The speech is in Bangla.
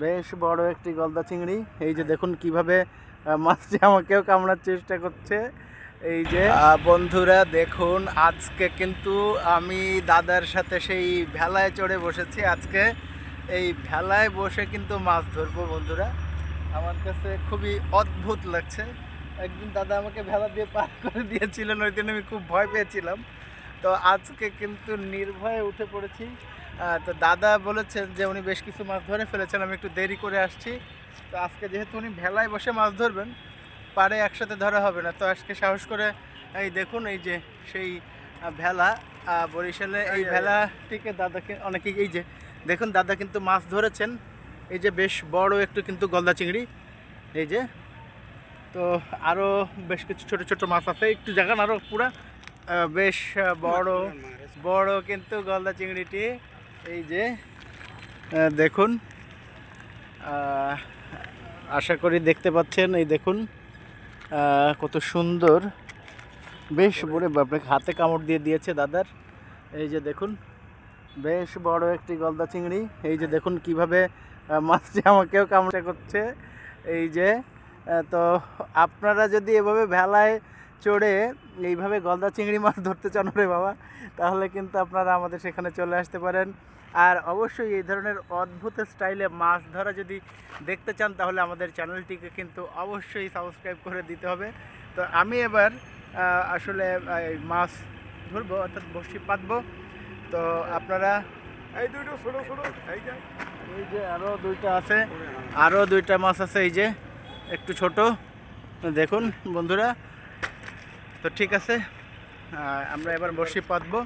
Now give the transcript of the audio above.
বেশ বড় একটি গলদা চিংড়ি। এই যে দেখুন কিভাবে মাছটি আমাকেও কামড়ার চেষ্টা করছে। এই যে বন্ধুরা দেখুন, আজকে কিন্তু আমি দাদার সাথে সেই ভেলায় চড়ে বসেছি। আজকে এই ভেলায় বসে কিন্তু মাছ ধরবো বন্ধুরা। আমার কাছে খুবই অদ্ভুত লাগছে। একদিন দাদা আমাকে ভেলা দিয়ে পার করে দিয়েছিলেন, ওই দিন আমি খুব ভয় পেয়েছিলাম। তো আজকে কিন্তু নির্ভয়ে উঠে পড়েছি। তো দাদা বলেছেন যে উনি বেশ কিছু মাছ ধরে ফেলেছেন, আমি একটু দেরি করে আসছি। তো আজকে যেহেতু উনি ভেলায় বসে মাছ ধরবেন, পাড়ে একসাথে ধরা হবে না, তো আজকে সাহস করে এই দেখুন এই যে সেই ভেলা, বরিশালে এই ভেলাটিকে দাদাকে অনেকে এই যে দেখুন দাদা কিন্তু মাছ ধরেছেন। এই যে বেশ বড় একটু কিন্তু গলদা চিংড়ি। এই যে তো আরও বেশ কিছু ছোট ছোট মাছ আছে, একটু জায়গা আরও পুরা বেশ বড় বড় কিন্তু গলদা চিংড়িটি। এই যে দেখুন, আশা করি দেখতে পাচ্ছেন। এই দেখুন কত সুন্দর, বেশ বড়, বাপরে হাতে কামড় দিয়ে দিয়েছে দাদার। এই যে দেখুন বেশ বড় একটি গলদা চিংড়ি। এই যে দেখুন কিভাবে মাছটি আমাকেও কামড়া করছে। এই যে তো আপনারা যদি এভাবে ভেলায় চড়ে এইভাবে গলদা চিংড়ি মাছ ধরতে চান রে বাবা, তাহলে কিন্তু আপনারা আমাদের সেখানে চলে আসতে পারেন। আর অবশ্যই এই ধরনের অদ্ভুত স্টাইলে মাছ ধরা যদি দেখতে চান, তাহলে আমাদের চ্যানেলটিকে কিন্তু অবশ্যই সাবস্ক্রাইব করে দিতে হবে। তো আমি এবার আসলে মাছ ধরবো, অর্থাৎ বড়শি পাতবো। তো আপনারা এই দুটো ছোটো ছোটো, এই যে আরও দুইটা আছে, আরও দুইটা মাছ আছে এই যে একটু ছোট, দেখুন বন্ধুরা। তো ঠিক আছে, আমরা এবার বড়শি পাতবো।